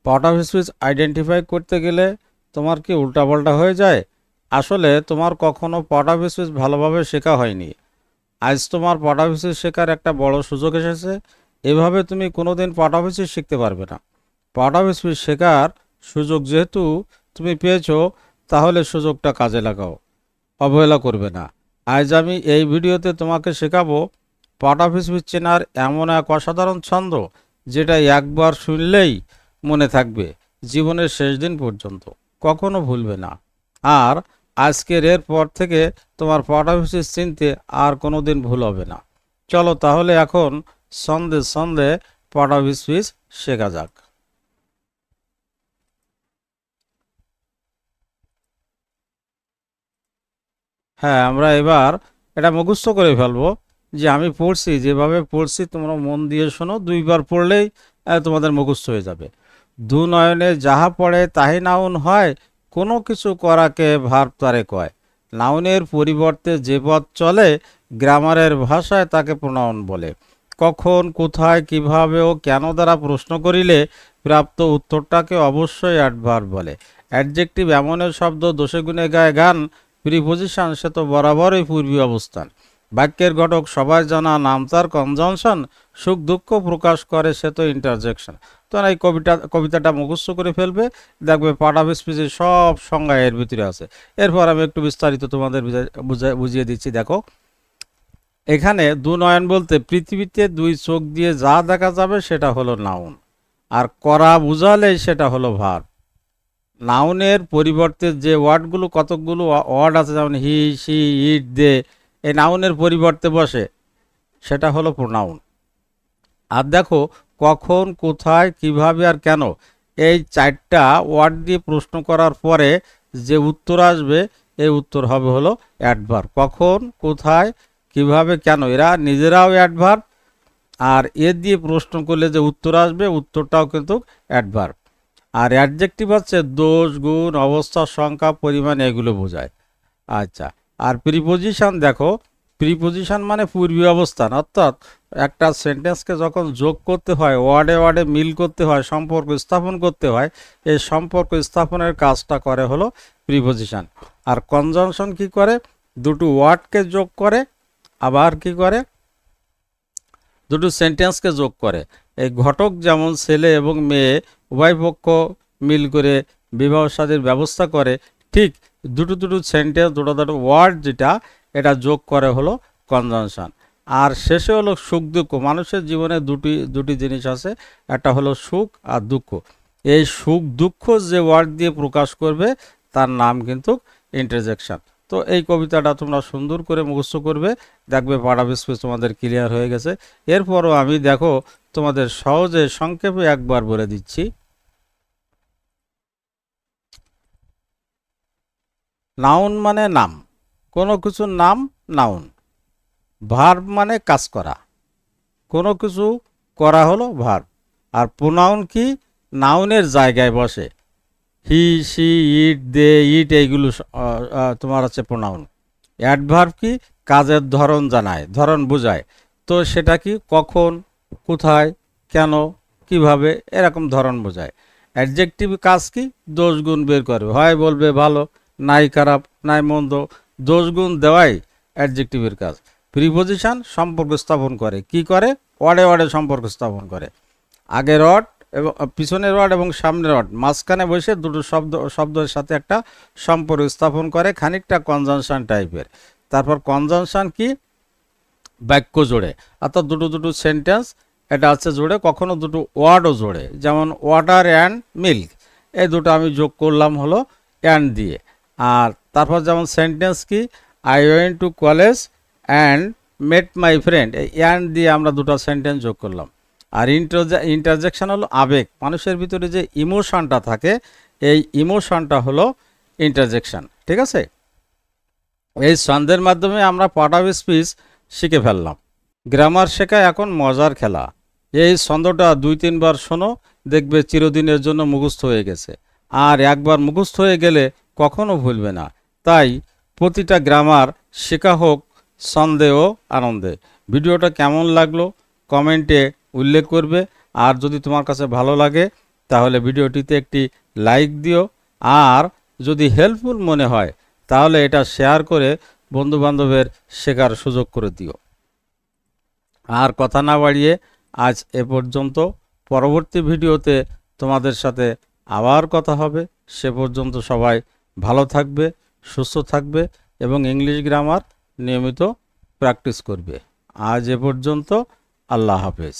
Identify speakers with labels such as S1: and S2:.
S1: Part of speech identify করতে গেলে তোমার কি উল্টাপাল্টা হয়ে যায়? আসলে তোমার কখনো পার্ট অফ স্পিচ ভালোভাবে শেখা হয়নি। আজ তোমার পার্ট অফ স্পিচ শেখার একটা বড় সুযোগ এসেছে। এভাবে তুমি কোনোদিন পার্ট অফ স্পিচ শিখতে পারবে না। পার্ট অফ স্পিচ শেখার সুযোগ যেহেতু তুমি পেয়েছো, তাহলে সুযোগটা কাজে লাগাও, অবহেলা করবে না। আজ আমি এই ভিডিওতে তোমাকে শেখাবো পার্ট অফ স্পিচ চেনার এমন এক অসাধারণ ছন্দ, যেটা একবার শুনলেই মনে থাকবে জীবনের শেষ দিন পর্যন্ত, কখনো ভুলবে না। আর আজকের এর পর থেকে তোমার পার্ট অফ স্পিচ চিনতে আর কোনো দিন ভুল হবে না। চলো তাহলে এখন ছন্দে ছন্দে পার্ট অফ স্পিচ শেখা যাক। হ্যাঁ, আমরা এবার এটা মুখস্থ করে ফেলবো। যে আমি পড়ছি, যেভাবে পড়ছি তোমরা মন দিয়ে শোনো, দুইবার পড়লেই তোমাদের মুখস্থ হয়ে যাবে। দু নয়নে যাহা পড়ে তাহি নাউন হয়, কোনো কিছু করাকে ভার্ব তারে কয়। নাউনের পরিবর্তে যে পদ চলে, গ্রামারের ভাষায় তাকে প্রোনাউন বলে। কখন, কোথায়, কিভাবে ও কেন দ্বারা প্রশ্ন করিলে প্রাপ্ত উত্তরটাকে অবশ্যই অ্যাডভার্ব বলে। অ্যাডজেক্টিভ এমন শব্দ দোষে গুণে গায়ে গান, প্রিপোজিশন সে তো বরাবরই পূর্বী অবস্থান। বাক্যের ঘটক সবাই জানা, নাম তার কনজাংশন, সুখ দুঃখ প্রকাশ করে সে তো ইন্টারজেকশন। তো এই কবিতাটা মুখস্থ করে ফেলবে, দেখবে পার্ট অফ স্পিচের সব সংজ্ঞা এর ভিতরে আছে। এরপর আমি একটু বিস্তারিত তোমাদের বুঝিয়ে দিচ্ছি। দেখো, এখানে দু নয়ন বলতে পৃথিবীতে দুই চোখ দিয়ে যা দেখা যাবে সেটা হলো নাউন, আর করা বুঝালেই সেটা হলো ভার্ব। নাউনের পরিবর্তে যে ওয়ার্ডগুলো, কতকগুলো ওয়ার্ড আছে যেমন হি, সি, ইট, দে, এই নাউনের পরিবর্তে বসে, সেটা হলো প্রোনাউন। আর দেখো, কখন, কোথায়, কিভাবে আর কেন, এই চারটা ওয়ার্ড দিয়ে প্রশ্ন করার পরে যে উত্তর আসবে, এই উত্তর হবে হলো অ্যাডভার্ব। কখন, কোথায়, কিভাবে, কেন এরা নিজেরাও অ্যাডভার্ব, আর এর দিয়ে প্রশ্ন করলে যে উত্তর আসবে, উত্তরটাও কিন্তু অ্যাডভার্ব। আর অ্যাডজেক্টিভ হচ্ছে দোষ, গুণ, অবস্থা, সংখ্যা, পরিমাণ, এগুলো বোঝায়। আচ্ছা, আর প্রিপোজিশন দেখো, প্রিপোজিশন মানে পূর্বী অবস্থান, অর্থাৎ একটা সেন্টেন্সকে যখন যোগ করতে হয়, ওয়ার্ডে ওয়ার্ডে মিল করতে হয়, সম্পর্ক স্থাপন করতে হয়, এই সম্পর্ক স্থাপনের কাজটা করে হলো প্রিপোজিশন। আর কনজাংশন কি করে? দুটো ওয়ার্ডকে যোগ করে, আবার কি করে? দুটো সেন্টেন্সকে যোগ করে। এই ঘটক যেমন ছেলে এবং মেয়ে উভয় পক্ষ মিল করে বিবাহ শাদীর ব্যবস্থা করে, ঠিক দুটো দুটো সেন্টেন্স, দুটো দুটো ওয়ার্ড যেটা, এটা যোগ করে হলো কনজাংশন। আর শেষে হলো সুখ দুঃখ। মানুষের জীবনে দুটি জিনিস আছে, একটা হলো সুখ আর দুঃখ। এই সুখ দুঃখ যে ওয়ার্ড দিয়ে প্রকাশ করবে, তার নাম কিন্তু ইন্টারজেকশন। তো এই কবিতাটা তোমরা সুন্দর করে মুখস্থ করবে, দেখবে পার্ট অফ স্পিচ তোমাদের ক্লিয়ার হয়ে গেছে। এরপরও আমি দেখো তোমাদের সহজে সংক্ষেপে একবার বলে দিচ্ছি। নাউন মানে নাম, কোনো কিছুর নাম নাউন। ভার্ব মানে কাজ করা, কোনো কিছু করা হলো ভার্ব। আর প্রোনাউন কি? নাউনের জায়গায় বসে। হি, সি, ইট, দে, ইট, এইগুলো তোমার হচ্ছে প্রোনাউন। অ্যাডভার্ব কি? কাজের ধরন জানায়, ধরন বোঝায়। তো সেটা কি? কখন, কোথায়, কেন, কিভাবে, এরকম ধরন বোঝায়। অ্যাডজেক্টিভ কাজ কি? দোষ গুণ বের করবে, হয় বলবে ভালো, নাই খারাপ, নাই মন্দ, দোষ গুণ দেওয়াই অ্যাডজেক্টিভের কাজ। প্রিপোজিশন সম্পর্ক স্থাপন করে, কি করে? ওয়ার্ডে ওয়ার্ডে সম্পর্ক স্থাপন করে। আগের ওয়ার্ড এবং পিছনের ওয়ার্ড এবং সামনের ওয়ার্ড মাঝখানে বসে দুটো শব্দের সাথে একটা সম্পর্ক স্থাপন করে, খানিকটা কনজাংশন টাইপের। তারপর কনজাংশন কি? বাক্য জোড়ে, অর্থাৎ দুটো দুটো সেন্টেন্স এটা আছে জোড়ে, কখনো দুটো ওয়ার্ডও জোড়ে। যেমন ওয়াটার অ্যান্ড মিল্ক, এই দুটো আমি যোগ করলাম হলো অ্যান্ড দিয়ে। আর তারপর যেমন সেন্টেন্স কি? I went to college and met my friend, এই অ্যান্ড দিয়ে আমরা দুটো সেন্টেন্স যোগ করলাম। আর ইন্টারজেকশন হলো আবেগ, মানুষের ভিতরে যে ইমোশনটা থাকে, এই ইমোশনটা হলো ইন্টারজেকশন। ঠিক আছে, এই ছন্দের মাধ্যমে আমরা পার্ট অফ স্পিচ শিখে ফেললাম। গ্রামার শেখা এখন মজার খেলা। এই ছন্দটা 2-3 বার শোনো, দেখবে চিরদিনের জন্য মুখস্থ হয়ে গেছে। আর একবার মুখস্থ হয়ে গেলে কখনো ভুলবে না। তাই প্রতিটা গ্রামার শেখা হোক ছন্দে ও আনন্দে। ভিডিওটা কেমন লাগলো কমেন্টে উল্লেখ করবে। আর যদি তোমার কাছে ভালো লাগে তাহলে ভিডিওটিতে একটি লাইক দিও, আর যদি হেল্পফুল মনে হয় তাহলে এটা শেয়ার করে বন্ধুবান্ধবের শেখার সুযোগ করে দিও। আর কথা না বাড়িয়ে আজ এ পর্যন্ত। পরবর্তী ভিডিওতে তোমাদের সাথে আবার কথা হবে। সে পর্যন্ত সবাই ভালো থাকবে, সুস্থ থাকবে এবং ইংলিশ গ্রামার নিয়মিত প্র্যাকটিস করবে। আজ এ পর্যন্ত। আল্লাহ হাফেজ।